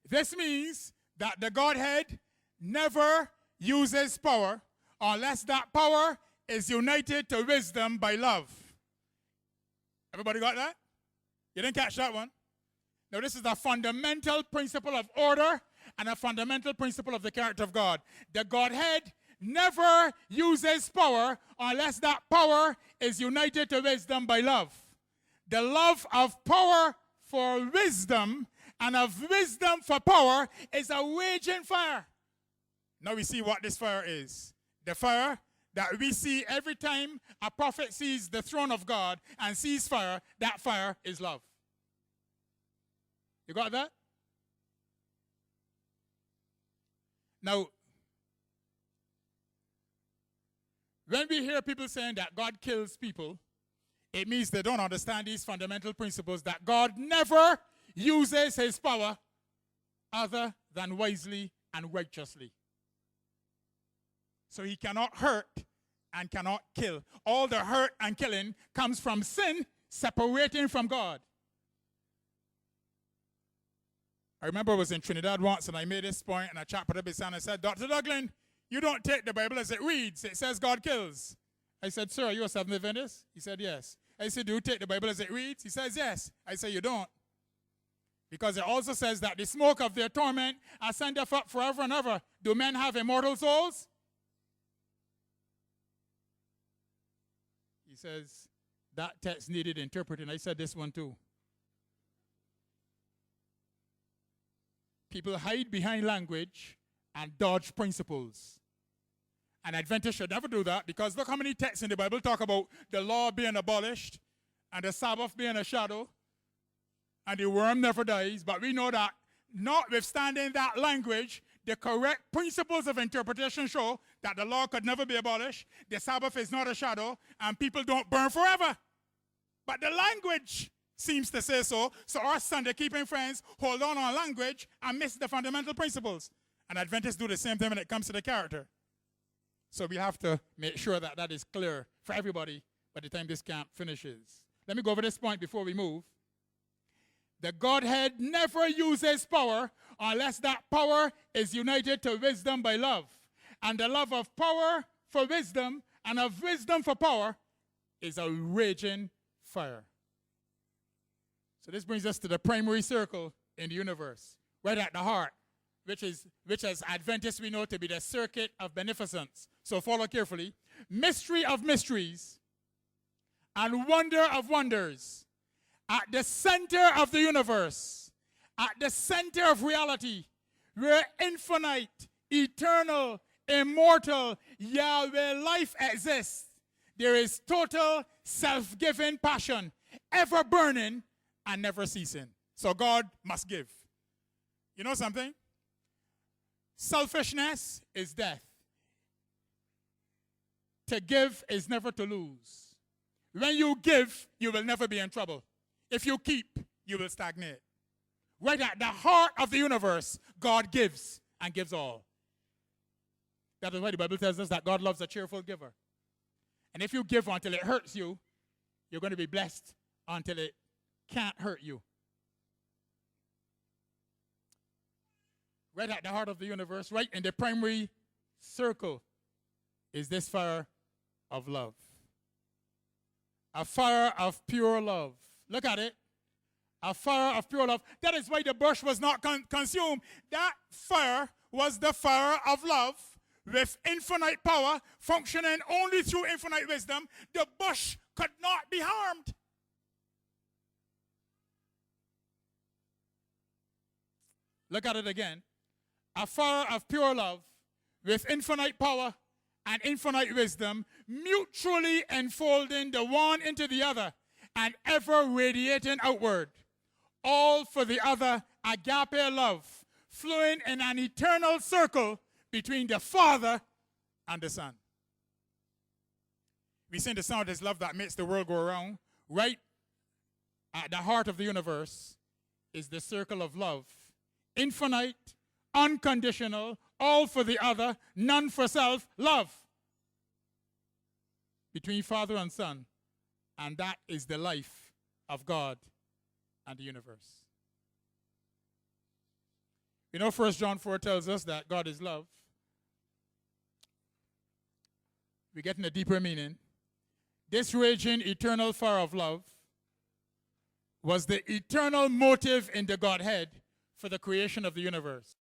This means that the Godhead never uses power unless that power is united to wisdom by love. Everybody got that? You didn't catch that one? Now, this is a fundamental principle of order and a fundamental principle of the character of God. The Godhead never uses power unless that power is united to wisdom by love. The love of power for wisdom and of wisdom for power is a raging fire. Now we see what this fire is. The fire that we see every time a prophet sees the throne of God and sees fire, that fire is love. You got that? Now, when we hear people saying that God kills people, it means they don't understand these fundamental principles that God never uses his power other than wisely and righteously. So he cannot hurt and cannot kill. All the hurt and killing comes from sin separating from God. I remember I was in Trinidad once and I made this point and a chap put up his hand and said, Dr. Douglin, you don't take the Bible as it reads. It says God kills. I said, sir, are you a Seventh Adventist? He said, yes. I said, do you take the Bible as it reads? He says, yes. I said, you don't. Because it also says that the smoke of their torment ascendeth up forever and ever. Do men have immortal souls? He says, that text needed interpreting. I said this one too. People hide behind language and dodge principles. And Adventists should never do that, because look how many texts in the Bible talk about the law being abolished and the Sabbath being a shadow and the worm never dies. But we know that notwithstanding that language, the correct principles of interpretation show that the law could never be abolished, the Sabbath is not a shadow, and people don't burn forever. But the language seems to say so. So our Sunday-keeping friends hold on language and miss the fundamental principles. And Adventists do the same thing when it comes to the character. So we have to make sure that that is clear for everybody by the time this camp finishes. Let me go over this point before we move. The Godhead never uses power unless that power is united to wisdom by love. And the love of power for wisdom and of wisdom for power is a raging fire. So this brings us to the primary circle in the universe, right at the heart, which as Adventists we know to be the circuit of beneficence. So follow carefully. Mystery of mysteries and wonder of wonders. At the center of the universe, at the center of reality, where infinite, eternal, immortal Yahweh life exists, there is total self-giving passion, ever burning and never ceasing. So God must give. You know something? Selfishness is death. To give is never to lose. When you give, you will never be in trouble. If you keep, you will stagnate. Right at the heart of the universe, God gives and gives all. That is why the Bible tells us that God loves a cheerful giver. And if you give until it hurts you, you're going to be blessed until it can't hurt you. Right at the heart of the universe, right in the primary circle, is this fire of love. A fire of pure love. Look at it. A fire of pure love. That is why the bush was not consumed. That fire was the fire of love with infinite power, functioning only through infinite wisdom. The bush could not be harmed. Look at it again. A fire of pure love with infinite power and infinite wisdom, mutually enfolding the one into the other and ever radiating outward. All for the other, agape love, flowing in an eternal circle between the Father and the Son. We sing the song, "This love that makes the world go around." Right at the heart of the universe is the circle of love. Infinite, unconditional, all for the other, none for self, love between Father and Son. And that is the life of God and the universe. You know, 1 John 4 tells us that God is love. We're getting a deeper meaning. This raging eternal fire of love was the eternal motive in the Godhead for the creation of the universe.